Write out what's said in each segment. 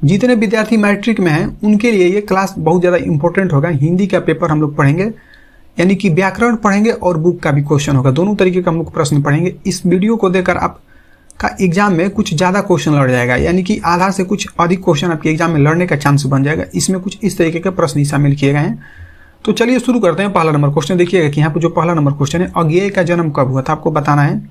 जितने विद्यार्थी मैट्रिक में हैं उनके लिए ये क्लास बहुत ज़्यादा इंपॉर्टेंट होगा। हिंदी का पेपर हम लोग पढ़ेंगे, यानी कि व्याकरण पढ़ेंगे और बुक का भी क्वेश्चन होगा, दोनों तरीके का हम लोग प्रश्न पढ़ेंगे। इस वीडियो को देखकर आपका एग्जाम में कुछ ज़्यादा क्वेश्चन लड़ जाएगा, यानी कि आधा से कुछ अधिक क्वेश्चन आपके एग्जाम में लड़ने का चांस बन जाएगा। इसमें कुछ इस तरीके के प्रश्न ही शामिल किए गए हैं। तो चलिए शुरू करते हैं। पहला नंबर क्वेश्चन देखिएगा कि यहाँ पर जो पहला नंबर क्वेश्चन है, अज्ञेय का जन्म कब हुआ था, आपको बताना है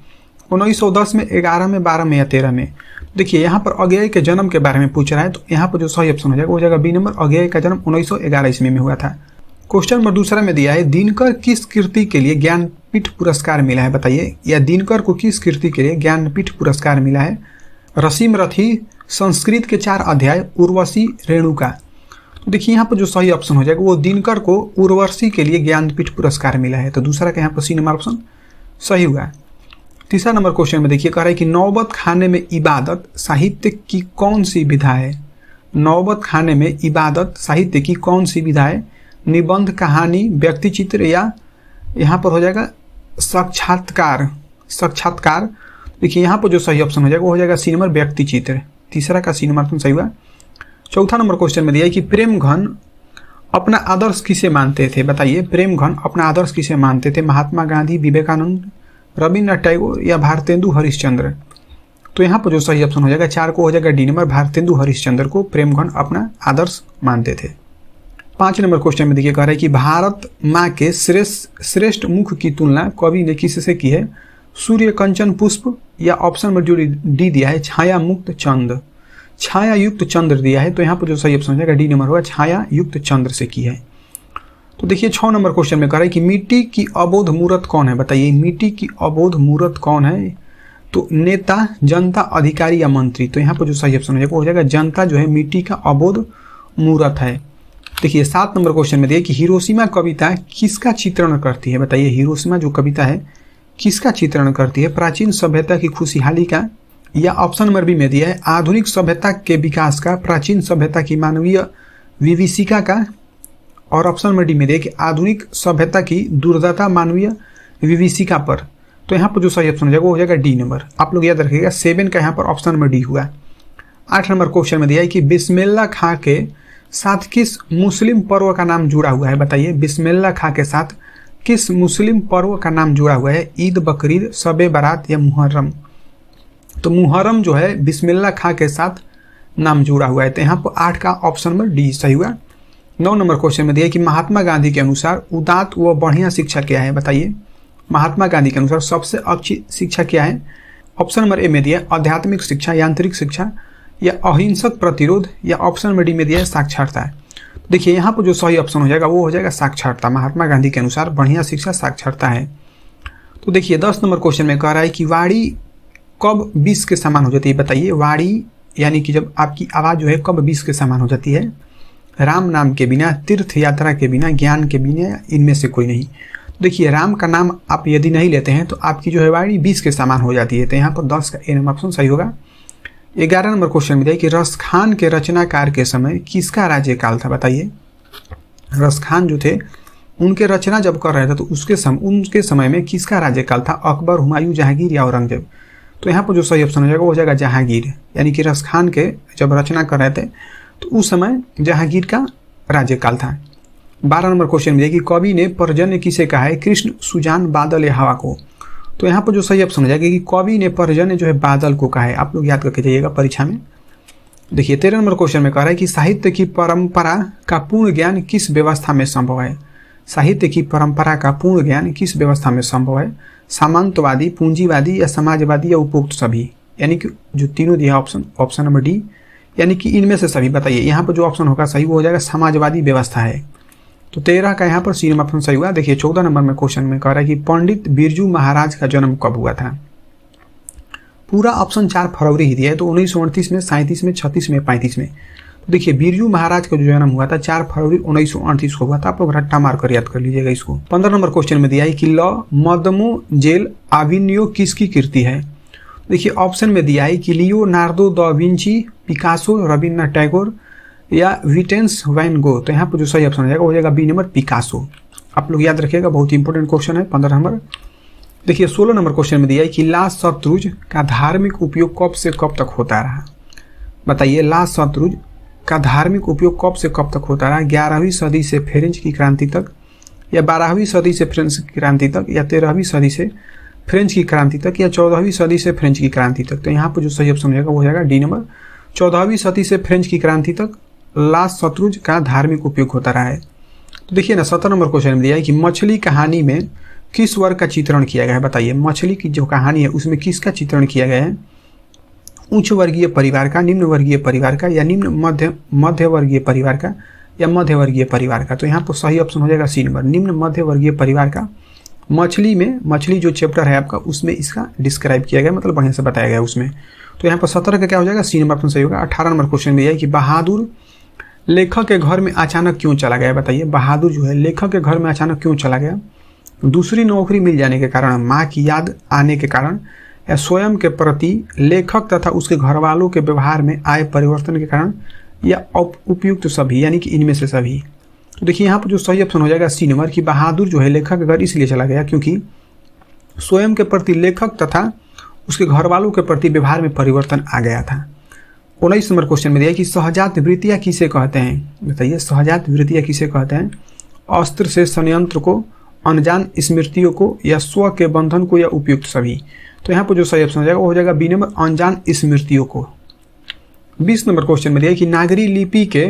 1910 में, 11 में, 12 में या 13 में। देखिए यहाँ पर अज्ञेय के जन्म के बारे में पूछ रहा है, तो यहाँ पर जो सही ऑप्शन हो जाएगा वो हो जाएगा बी नंबर, अज्ञेय का जन्म 1911 ईस्वी में हुआ था। क्वेश्चन नंबर दूसरा में दिया है, दिनकर किस कृति के लिए ज्ञानपीठ पुरस्कार मिला है, बताइए। या दिनकर को किस कृति के लिए ज्ञानपीठ पुरस्कार मिला है। रसीम रथी, संस्कृत के 4 अध्याय, उर्वशी, रेणुका। तो देखिए यहाँ पर जो सही ऑप्शन हो जाएगा वो दिनकर को उर्वशी के लिए ज्ञानपीठ पुरस्कार मिला है। तो दूसरा का यहाँ पर सी नंबर ऑप्शन सही हुआ। तीसरा नंबर क्वेश्चन में देखिए कह रहा है कि नौबत खाने में इबादत साहित्य की कौन सी विधा है। नौबत खाने में इबादत साहित्य की कौन सी विधा है। निबंध, कहानी, व्यक्ति चित्र या यहाँ पर हो जाएगा साक्षात्कार। साक्षात्कार। देखिए यहाँ पर जो सही ऑप्शन हो जाएगा वो हो जाएगा सी नंबर, व्यक्ति चित्र। तीसरा का सी नंबर ऑप्शन सही हुआ। चौथा नंबर क्वेश्चन में दिया है कि प्रेमघन अपना आदर्श किसे मानते थे, बताइए। प्रेमघन अपना आदर्श किसे मानते थे। महात्मा गांधी, विवेकानंद, रविन्द्रनाथ टैगोर या भारतेंदु हरिश्चंद्र। तो यहाँ पर जो सही ऑप्शन हो जाएगा 4 को हो जाएगा डी नंबर, भारतेंदु हरिश्चंद्र को प्रेमघन अपना आदर्श मानते थे। 5 नंबर क्वेश्चन में देखिए कह रहा है कि भारत माँ के श्रेष्ठ मुख की तुलना कवि ने किससे की है। सूर्य, कंचन, पुष्प या ऑप्शन नंबर जो डी दिया है छाया मुक्त चंद्र, छाया युक्त चंद्र दिया है। तो यहाँ पर जो सही ऑप्शन हो जाएगा डी नंबर होगा, छाया युक्त चंद्र से की है। तो देखिए 6 नंबर क्वेश्चन में कह रहा है कि मिट्टी की अबोध मूर्त कौन है, बताइए। मिट्टी की अबोध मूर्त कौन है। तो नेता, जनता, अधिकारी या मंत्री। तो यहाँ पर जो सही ऑप्शन हो जाएगा वो हो जाएगा जनता जो है मिट्टी का अबोध मूर्त है। देखिए 7 नंबर क्वेश्चन में दिए कि हिरोशिमा कविता किसका चित्रण करती है, बताइए। हिरोशिमा जो कविता है किसका चित्रण करती है। प्राचीन सभ्यता की खुशहाली का, या ऑप्शन नंबर बी में दिया है आधुनिक सभ्यता के विकास का, प्राचीन सभ्यता की मानवीय विभीषिका का, और ऑप्शन नंबर डी में दिया कि आधुनिक सभ्यता की दुर्दशा मानवीय विभीषिका पर। तो यहाँ पर जो सही ऑप्शन हो जाएगा वो हो जाएगा डी नंबर। आप लोग याद रखिएगा 7 का यहाँ पर ऑप्शन नंबर डी हुआ। 8 नंबर क्वेश्चन में दिया है कि बिस्मिल्लाह खां के साथ किस मुस्लिम पर्व का नाम जुड़ा हुआ है, बताइए। बिस्मिल्लाह खां के साथ किस मुस्लिम पर्व का नाम जुड़ा हुआ है। ईद, बकरीद, शब बारात या मुहर्रम। तो मुहर्रम जो है बिस्मिल्लाह खां के साथ नाम जुड़ा हुआ है। तो यहाँ पर 8 का ऑप्शन नंबर डी सही हुआ। 9 नंबर क्वेश्चन में दिया है कि महात्मा गांधी के अनुसार उदात्त व बढ़िया शिक्षा क्या है, बताइए। महात्मा गांधी के अनुसार सबसे अच्छी शिक्षा क्या है। ऑप्शन नंबर ए में दिया है आध्यात्मिक शिक्षा, यांत्रिक शिक्षा या अहिंसक प्रतिरोध, या ऑप्शन नंबर डी में दिया है साक्षरता। देखिए यहाँ पर जो सही ऑप्शन हो जाएगा वो हो जाएगा साक्षरता। महात्मा गांधी के अनुसार बढ़िया शिक्षा साक्षरता है। तो देखिए 10 नंबर क्वेश्चन में कह रहा है कि वाणी कब 20 के समान हो जाती है, बताइए। वाणी यानी कि जब आपकी आवाज़ जो है कब 20 के समान हो जाती है। राम नाम के बिना, तीर्थ यात्रा के बिना, ज्ञान के बिना, इनमें से कोई नहीं। देखिए राम का नाम आप यदि नहीं लेते हैं तो आपकी जो है वाणी 20 के समान हो जाती है। तो यहाँ पर 10 का ए नंबर ऑप्शन सही होगा। 11 नंबर क्वेश्चन में दिया कि रसखान के रचनाकार के समय किसका राज्यकाल था, बताइए। रसखान जो थे उनके रचना जब कर रहे थे तो उनके समय में किसका राज्यकाल था। अकबर, हुमायूं, जहांगीर या औरंगजेब। तो यहाँ पर जो सही ऑप्शन हो जाएगा वो हो जाएगा जहांगीर, यानी कि रसखान के जब रचना कर रहे थे तो उस समय जहांगीर का राज्यकाल था। 12 नंबर क्वेश्चन में दिया कि कवि ने पर्जन्य किसे कहा है। कृष्ण, सुजान, बादल या हवा को। तो यहाँ पर जो सही ऑप्शन हो जाएगा कि कवि ने पर्जन्य जो है बादल को कहा है। आप लोग याद करके जाइएगा परीक्षा में। देखिए 13 नंबर क्वेश्चन में कह रहा है कि साहित्य की परंपरा का पूर्ण ज्ञान किस व्यवस्था में संभव है। साहित्य की परंपरा का पूर्ण ज्ञान किस व्यवस्था में संभव है। सामंतवादी, पूंजीवादी या समाजवादी या उपरोक्त सभी, यानी कि जो तीनों दिया ऑप्शन नंबर डी, यानी कि इनमें से सभी, बताइए। यहाँ पर जो ऑप्शन होगा सही वो हो जाएगा समाजवादी व्यवस्था है। तो 13 का यहाँ पर सी नंबर ऑप्शन सही हुआ। देखिए 14 नंबर में क्वेश्चन में कह रहा है कि पंडित बिरजू महाराज का जन्म कब हुआ था। पूरा ऑप्शन 4 फरवरी ही दिया है। तो 1938 में, 37 में, 36 में, 35 में। तो देखिए बिरजू महाराज का जो जन्म हुआ था 4 फरवरी 1938 को हुआ था। आप लोग रट्टा मार कर याद कर लीजिएगा इसको। 15 नंबर क्वेश्चन में दिया है कि लॉ मदमोजेल आविनियो किसकी कृति है। देखिए ऑप्शन में दिया है कि Leonardo da Vinci, Picasso, Rabindranath Tagore या विटेंस वैन गो। तो यहाँ पर जो सही ऑप्शन हो जाएगा वो हो जाएगा बी नंबर, पिकासो। आप लोग याद रखिएगा, बहुत ही इंपॉर्टेंट क्वेश्चन है 15 नंबर। देखिए 16 नंबर क्वेश्चन में दिया है कि ला शतरुज का धार्मिक उपयोग कब से कब तक होता रहा। बताइए ला शतरुज का धार्मिक उपयोग कब से कब तक होता रहा? 11वीं सदी से फ्रेंच की क्रांति तक, या 12वीं सदी से फ्रेंच की क्रांति तक, या 13वीं सदी से फ्रेंच की क्रांति तक, या 14वीं सदी से फ्रेंच की क्रांति तक? तो यहाँ पर जो सही ऑप्शन हो जाएगा वो हो जाएगा डी नंबर, 14वीं सदी से फ्रेंच की क्रांति तक ला शत्रुज का धार्मिक उपयोग होता रहा है। तो देखिए ना 17 नंबर क्वेश्चन में दिया है कि मछली कहानी में किस वर्ग का चित्रण किया गया है? बताइए, मछली की जो कहानी है उसमें किसका चित्रण किया गया है? उच्च वर्गीय परिवार का, निम्न वर्गीय परिवार का, या मध्य वर्गीय परिवार का, या मध्य वर्गीय परिवार का? तो यहाँ पर सही ऑप्शन हो जाएगा सी नंबर, निम्न मध्य वर्गीय परिवार का। मछली में, मछली जो चैप्टर है आपका उसमें इसका डिस्क्राइब किया गया, मतलब बढ़िया से बताया गया उसमें। तो यहाँ पर 17 का क्या हो जाएगा? सी नंबर ऑप्शन सही होगा। 18 नंबर क्वेश्चन में यह है कि बहादुर लेखक के घर में अचानक क्यों चला गया? बताइए, बहादुर जो है लेखक के घर में अचानक क्यों चला गया? दूसरी नौकरी मिल जाने के कारण, माँ की याद आने के कारण, या स्वयं के प्रति लेखक तथा उसके घर वालों के व्यवहार में आए परिवर्तन के कारण, या उपयुक्त सभी, यानी कि इनमें से सभी? तो देखिए यहाँ पर जो सही ऑप्शन हो जाएगा सी नंबर, कि बहादुर जो है लेखक के घर इसलिए चला गया क्योंकि स्वयं के प्रति लेखक तथा उसके घर वालों के प्रति व्यवहार में परिवर्तन आ गया था। 19 नंबर क्वेश्चन में दिया कि सहजात वृत्तियाँ किसे कहते हैं? बताइए, सहजात वृत्तियाँ किसे कहते हैं? अस्त्र से संयंत्र को, अनजान स्मृतियों को, या स्व के बंधन को, या उपयुक्त सभी? तो यहाँ पर जो सही ऑप्शन हो जाएगा वो हो जाएगा बी नंबर, अनजान स्मृतियों को। 20 नंबर क्वेश्चन में दिया कि नागरी लिपि के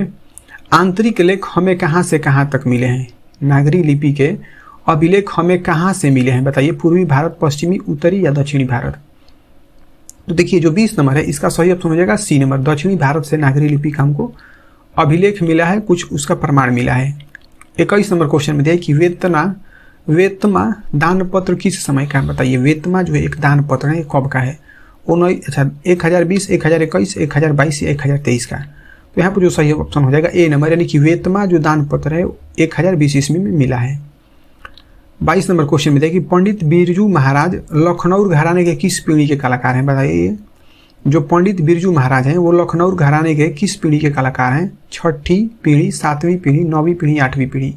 आंतरिक लेख हमें कहाँ से कहाँ तक मिले हैं? नागरी लिपि के अभिलेख हमें कहाँ से मिले हैं? बताइए, पूर्वी भारत, पश्चिमी, उत्तरी, या दक्षिणी भारत? तो देखिए जो 20 नंबर है इसका सही ऑप्शन हो जाएगा सी नंबर, दक्षिणी भारत से नागरी लिपि का हमको अभिलेख मिला है, कुछ उसका प्रमाण मिला है। 21 नंबर क्वेश्चन में दिया कि वेतमा दान पत्र किस समय का है? बताइए, वेतमा जो है एक दान पत्र है, कब का है? 1020, 1021, 1022 या 1023 का? तो यहाँ पर जो सही ऑप्शन हो जाएगा ए नंबर, यानी कि वेतमा जो दान पत्र है 1020 ईस्वी में मिला है। 22 नंबर क्वेश्चन में देखिए पंडित बिरजू महाराज लखनऊ घराने के किस पीढ़ी के कलाकार हैं? बताइए, जो पंडित बिरजू महाराज हैं वो लखनऊ घराने के किस पीढ़ी के कलाकार हैं? छठी पीढ़ी, 7वीं पीढ़ी, 9वीं पीढ़ी, 8वीं पीढ़ी?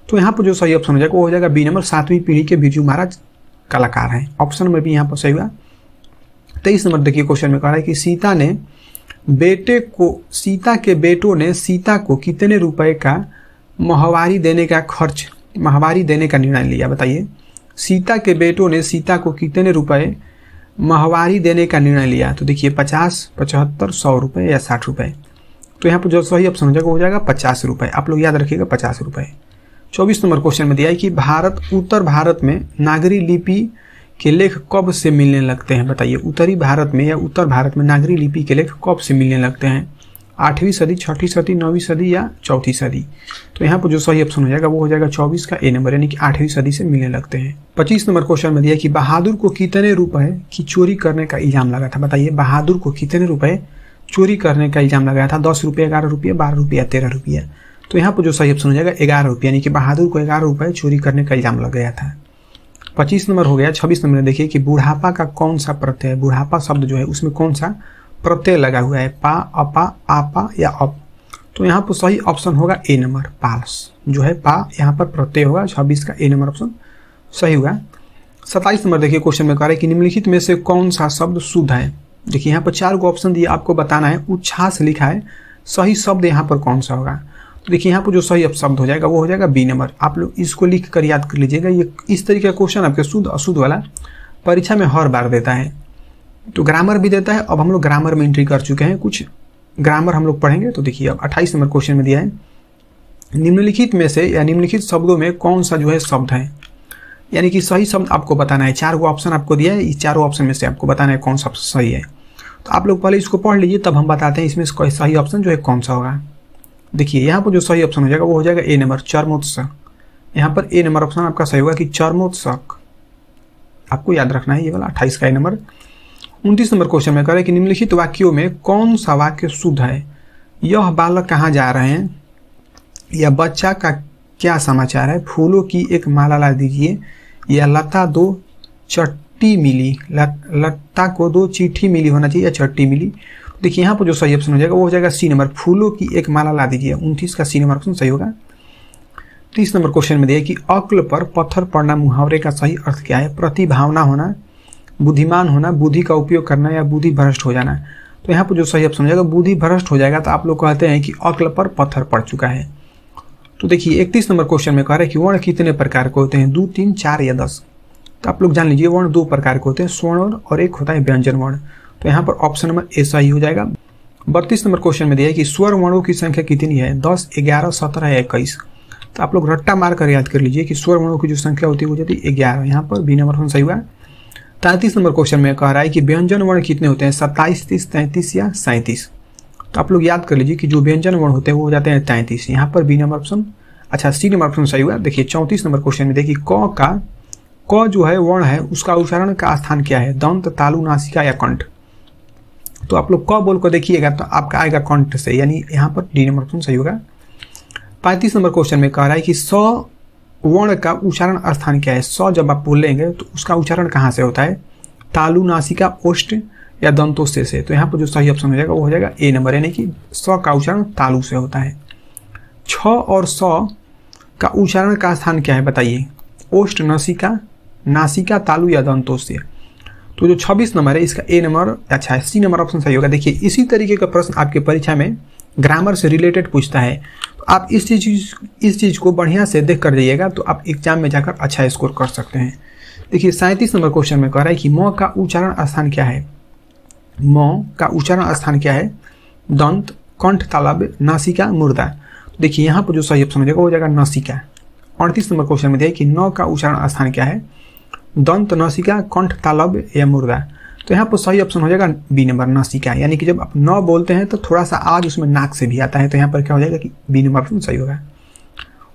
तो यहाँ पर जो सही ऑप्शन हो जाएगा वो हो जाएगा बी नंबर, 7वीं पीढ़ी के बिरजू महाराज कलाकार हैं। ऑप्शन में भी यहाँ पर सही हुआ। 23 नंबर देखिए क्वेश्चन में कह रहा है कि सीता के बेटों ने सीता को कितने रुपए का माहवारी देने का निर्णय लिया? बताइए, सीता के बेटों ने सीता को कितने रुपए माहवारी देने का निर्णय लिया? तो देखिए 50, 75, 100 रुपये या 60 रुपये? तो यहाँ पर जो सही ऑप्शन हो जाएगा वो हो जाएगा 50 रुपये। आप लोग याद रखिएगा 50 रुपये। 24 नंबर क्वेश्चन में दिया है कि उत्तर भारत में नागरी लिपि के लेख कब से मिलने लगते हैं? बताइए, उत्तरी भारत में या उत्तर भारत में नागरी लिपि के लेख कब से मिलने लगते हैं? 8वीं सदी, 6ठी सदी, 9वीं सदी, या 4थी सदी? तो यहाँ पर जो सही ऑप्शन हो जाएगा वो हो जाएगा 24 का ए नंबर, यानी कि 8वीं सदी से मिलने लगते हैं। 25 नंबर क्वेश्चन में दिया कि बहादुर को कितने रुपए की चोरी करने का इल्जाम लगा था? बताइए, बहादुर को कितने रुपए चोरी करने का इल्जाम लगाया था? 10 रुपये, 11 रुपये, 12 रुपये या 13 रुपये? तो यहाँ पर जो सही ऑप्शन हो जाएगा 11 रुपये, यानी कि बहादुर को 11 रुपये चोरी करने का इल्जाम लग गया था। 25 नंबर हो गया। 26 नंबर में देखिए कि बुढ़ापा का कौन सा प्रत्यय है? बुढ़ापा शब्द जो है उसमें कौन सा प्रत्यय लगा हुआ है? पा, अपा, आपा या अप? तो यहाँ पर सही ऑप्शन होगा ए नंबर, पास जो है पा यहाँ पर प्रत्यय होगा। 26 का ए नंबर ऑप्शन सही हुआ। 27 नंबर देखिए क्वेश्चन में कह रहा है कि निम्नलिखित में से कौन सा शब्द शुद्ध है? देखिए यहाँ पर 4 को ऑप्शन दिए, आपको बताना है। उच्छ्वास लिखा है, सही शब्द यहाँ पर कौन सा होगा? तो देखिए यहाँ पर जो सही शब्द हो जाएगा वो हो जाएगा बी नंबर। आप लोग इसको लिख कर याद कर लीजिएगा। ये इस तरीके का क्वेश्चन आपके शुद्ध अशुद्ध वाला परीक्षा में हर बार देता है, तो ग्रामर भी देता है। अब हम लोग ग्रामर में एंट्री कर चुके हैं, कुछ ग्रामर हम लोग पढ़ेंगे। तो देखिए अब 28 नंबर क्वेश्चन में दिया है निम्नलिखित में से या निम्नलिखित शब्दों में कौन सा जो है शब्द है, यानी कि सही शब्द आपको बताना है। 4 ऑप्शन आपको दिया है, इस 4 ऑप्शन में से आपको बताना है कौन सा सही है। तो आप लोग पहले इसको पढ़ लीजिए, तब हम बताते हैं इसमें सही ऑप्शन जो है कौन सा होगा। देखिए यहाँ पर जो सही ऑप्शन हो जाएगा वो हो जाएगा ए नंबर, चर्मोत्सक। यहाँ पर ए नंबर ऑप्शन आपका सही होगा कि चर्मोत्सक, आपको याद रखना है ये वाला 28 का ए नंबर। 29 नंबर क्वेश्चन में कह रहे हैं कि निम्नलिखित वाक्यों में कौन सा वाक्य शुद्ध है? यह बालक कहाँ जा रहे हैं, या बच्चा का क्या समाचार है, फूलों की एक माला ला दीजिए, या लता 2 चट्टी मिली, लता को 2 चिट्ठी मिली होना चाहिए या चट्टी मिली? देखिए यहाँ पर जो सही ऑप्शन हो जाएगा वो हो जाएगा सी नंबर, फूलों की एक माला ला दीजिए। 29 का सी नंबर ऑप्शन सही होगा। 30 नंबर क्वेश्चन में दिया कि अक्ल पर पत्थर पड़ना मुहावरे का सही अर्थ क्या है? प्रतिभावना होना, बुद्धिमान होना, बुद्धि का उपयोग करना, या बुद्धि भ्रष्ट हो जाना? तो यहाँ पर जो सही ऑप्शन हो जाएगा बुद्धि भ्रष्ट हो जाएगा, तो आप लोग कहते हैं कि अक्ल पर पत्थर पड़ चुका है। तो देखिए 31 नंबर क्वेश्चन में कह रहा है कि वर्ण कितने प्रकार के होते हैं, 2, 3, 4 या 10। तो आप लोग जान लीजिए वर्ण 2 प्रकार के होते हैं, स्वर्ण और एक होता है व्यंजन वर्ण। तो यहाँ पर ऑप्शन नंबर ए सही हो जाएगा। 32 नंबर क्वेश्चन में दिया है कि स्वर वर्णों की संख्या कितनी है, 10, 11, 17 या 21। तो आप लोग रट्टा मार कर याद कर लीजिए कि स्वर वर्णों की जो संख्या होती है वो जाती है 11। यहाँ पर बी नंबर ऑप्शन सही हुआ। 33 नंबर क्वेश्चन में कह रहा है कि व्यंजन वर्ण कितने होते हैं, 27, 30, 33 या 37। तो आप लोग याद कर लीजिए कि जो व्यंजन वर्ण होते हैं वो हो जाते हैं 33। यहाँ पर बी नंबर ऑप्शन, अच्छा सी नंबर ऑप्शन सही हुआ। देखिए 34 नंबर क्वेश्चन में देखिए क जो है वर्ण है उसका उच्चारण का स्थान क्या है, दंत, तालु, नासिका या कंठ। तो आप लोग क बोल कर देखिएगा तो आपका आएगा कंठ से, यानी यहाँ पर डी नंबर ऑप्शन सही होगा। 35 नंबर क्वेश्चन में कह रहा है कि स वर्ण का उच्चारण स्थान क्या है। स जब आप बोलेंगे तो उसका उच्चारण कहाँ से होता है, तालु, नासिका, ओष्ठ या दंतोस्थ से। तो यहाँ पर जो सही ऑप्शन हो जाएगा वो हो जाएगा ए नंबर, यानी कि स का उच्चारण तालु से होता है। 6 और 100 का उच्चारण का स्थान क्या है बताइए, ओष्ठ, नासिका, नासिका, तालु या दंतोस्थ। तो जो 26 नंबर है इसका ए नंबर, अच्छा सी नंबर ऑप्शन सही होगा। देखिए इसी तरीके का प्रश्न आपके परीक्षा में ग्रामर से रिलेटेड पूछता है, तो आप इस चीज़ को बढ़िया से देख कर जाइएगा तो आप एग्जाम में जाकर अच्छा स्कोर कर सकते हैं। देखिए 37 नंबर क्वेश्चन में कह रहा है कि म का उच्चारण स्थान क्या है, म का उच्चारण स्थान क्या है, दंत, कंठ, तालव्य, नासिका, मुर्दा। तो देखिए यहाँ पर जो सही ऑप्शन हो जाएगा वो हो जाएगा नासिका। 38 नंबर क्वेश्चन में दिया है कि न का उच्चारण स्थान क्या है, दंत, नासिका, कंठ, तालव्य या मुर्दा। तो यहाँ पर सही ऑप्शन हो जाएगा बी नंबर, नासिका। यानी कि जब आप न बोलते हैं तो थोड़ा सा आवाज उसमें नाक से भी आता है, तो यहाँ पर क्या हो जाएगा कि बी नंबर ऑप्शन सही होगा।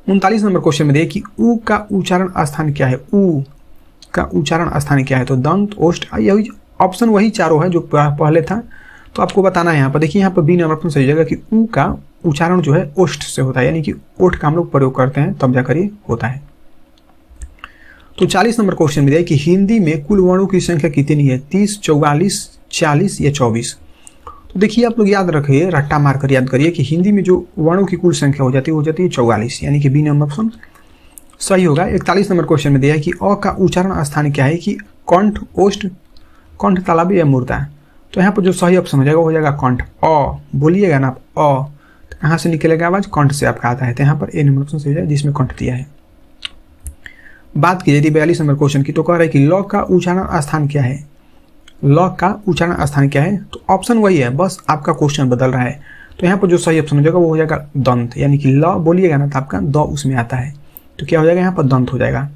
39 नंबर क्वेश्चन में दिया कि उ का उच्चारण स्थान क्या है, उ का उच्चारण स्थान क्या है। तो दंत, ओष्ठ, यही ऑप्शन वही चारों है जो पहले था, तो आपको बताना है यहाँ पर। देखिए यहाँ पर बी नंबर ऑप्शन सही हो जाएगा कि उ का उच्चारण जो है ओष्ठ से होता है, यानी कि ओठ का हम लोग प्रयोग करते हैं तब जाकर ये होता है। तो 40 नंबर क्वेश्चन में दिया कि हिंदी में कुल वर्णों की संख्या कितनी है, 30, 44, 40 या 24। तो देखिए आप लोग याद रखिए, रट्टा मारकर याद करिए कि हिंदी में जो वर्णों की कुल संख्या हो जाती है 44, यानी कि बी नंबर ऑप्शन सही होगा। 41 नंबर क्वेश्चन में दिया है कि अ का उच्चारण स्थान क्या है, कि कंठ, ओष्ठ, कंठ, तालव्य या मुर्दा। तो यहाँ पर जो सही ऑप्शन हो जाएगा वो हो जाएगा कंठ। अ बोलिएगा ना आप, अ कहाँ से निकलेगा आवाज, कंठ से आपका आता है। तो यहाँ पर ए नंबर ऑप्शन सही हो जाएगा जिसमें कंठ दिया है। बात की जाती 42 नंबर क्वेश्चन की, तो कह रहा है कि ल का उच्चारण स्थान क्या है, ल का उच्चारण स्थान क्या है। तो ऑप्शन वही है, बस आपका क्वेश्चन बदल रहा है। तो यहाँ पर जो सही ऑप्शन हो जाएगा वो हो जाएगा दंत, यानी कि ल बोलिएगा ना तो आपका द उसमें आता है, तो क्या हो जाएगा यहाँ पर दंत हो जाएगा।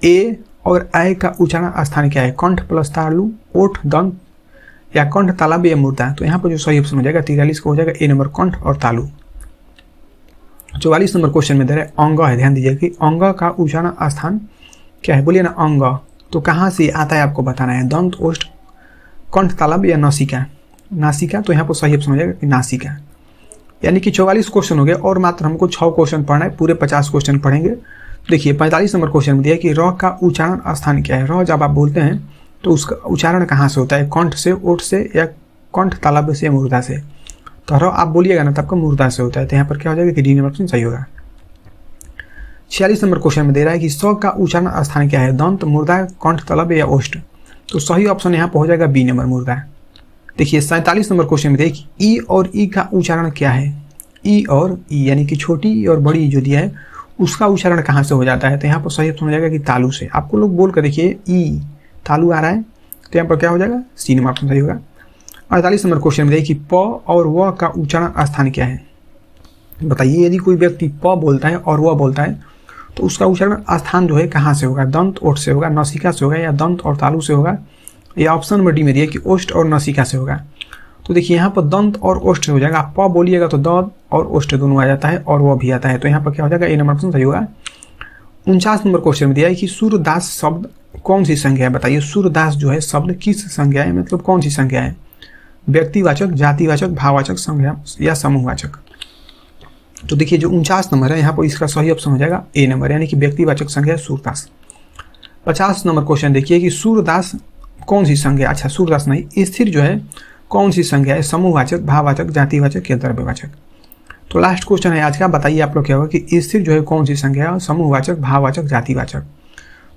ए और ऐ का उच्चारण स्थान क्या है, कंठ प्लस तालु, ओठ, दंत या कंठ, तालव्य या मुर्दा। तो यहाँ पर जो सही ऑप्शन हो जाएगा 43 का हो जाएगा ए नंबर, कंठ और तालु। 44 नंबर क्वेश्चन में दे रहे अंग है, ध्यान दीजिए कि अंग का उच्चारण स्थान क्या है, बोलिए ना अंग। तो कहाँ से आता है आपको बताना है, दंत, ओष्ठ, कंठ, तालव्य या नासिका, नासिका। तो यहाँ पर सही ऑप्शन हो जाएगा कि नासिका। यानी कि 44 क्वेश्चन हो गए और मात्र हमको 6 क्वेश्चन पढ़ना है, पूरे 50 क्वेश्चन पढ़ेंगे। देखिए 45 नंबर क्वेश्चन में दिया कि र का उच्चारण स्थान क्या है। र जब आप बोलते हैं तो उसका उच्चारण कहाँ से होता है, कंठ से, ओठ से या कंठ, तालव्य से या मुर्दा से। तो र आप बोलिएगा ना तो आपका मुर्दा से होता है, तो यहाँ पर क्या हो जाएगा कि डी नंबर ऑप्शन सही होगा। 46 नंबर क्वेश्चन में दे रहा है कि स का उच्चारण स्थान क्या है, दंत, मुर्दा, कंठ, तालव्य या ओष्ठ। तो सही ऑप्शन यहाँ पर हो जाएगा बी नंबर, मुर्दा। देखिए 47 नंबर क्वेश्चन में देखिए कि ई और ई का उच्चारण क्या है, ई और ई यानी कि छोटी ई और बड़ी ई जो दिया है उसका उच्चारण कहाँ से हो जाता है। तो यहाँ पर सही ऑप्शन हो जाएगा कि तालु से। आपको लोग बोल कर देखिए ई तालु आ रहा है, तो यहाँ पर क्या हो जाएगा, सी नंबर ऑप्शन सही होगा। 48 नंबर क्वेश्चन में देखिए कि प और व का उच्चारण स्थान क्या है। बताइए यदि कोई व्यक्ति प बोलता है और व बोलता है तो उसका उच्चारण स्थान जो है कहाँ से होगा, दंत, ओठ से होगा, नासिका से होगा या दंत और तालु से होगा, या ऑप्शन नंबर डी में दिया कि ओष्ठ और नासिका से होगा। तो देखिए यहाँ पर दंत और ओष्ठ से हो जाएगा। प बोलिएगा तो द और ओष्ठ दोनों आ जाता है और वह भी आता है, तो यहाँ पर क्या हो जाएगा, ए नंबर ऑप्शन सही होगा। 49 नंबर क्वेश्चन में दिया है कि सूरदास शब्द कौन सी संख्या है। बताइए सूरदास जो है शब्द किस संख्या है, मतलब कौन सी संख्या है, व्यक्तिवाचक, जातिवाचक, भाववाचक, संज्ञा या समूहवाचक। तो देखिए जो 49 नंबर है यहाँ पर इसका सही ऑप्शन हो जाएगा ए नंबर, यानी कि व्यक्तिवाचक संख्या सूरदास। 50 नंबर क्वेश्चन देखिए कि सूरदास कौन सी संख्या, अच्छा सूरदास नहीं, स्थिर जो है कौन सी संख्या है, समूहवाचक, भाववाचक, जातिवाचक या द्रव्यवाचक। तो लास्ट क्वेश्चन है आज का, बताइए आप लोग क्या होगा कि स्थिर जो है कौन सी संख्या है, समूहवाचक, भाववाचक, जातिवाचक।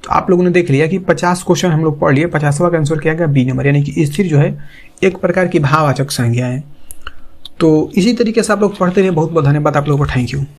तो आप लोगों ने देख लिया कि 50 क्वेश्चन हम लोग पढ़ लिए, 50वां का आंसर क्या गया बी नंबर, यानी कि स्थिर जो है एक प्रकार की भाववाचक संज्ञा है। तो इसी तरीके से आप लोग पढ़ते रहिए। बहुत बहुत धन्यवाद आप लोगों को, थैंक यू।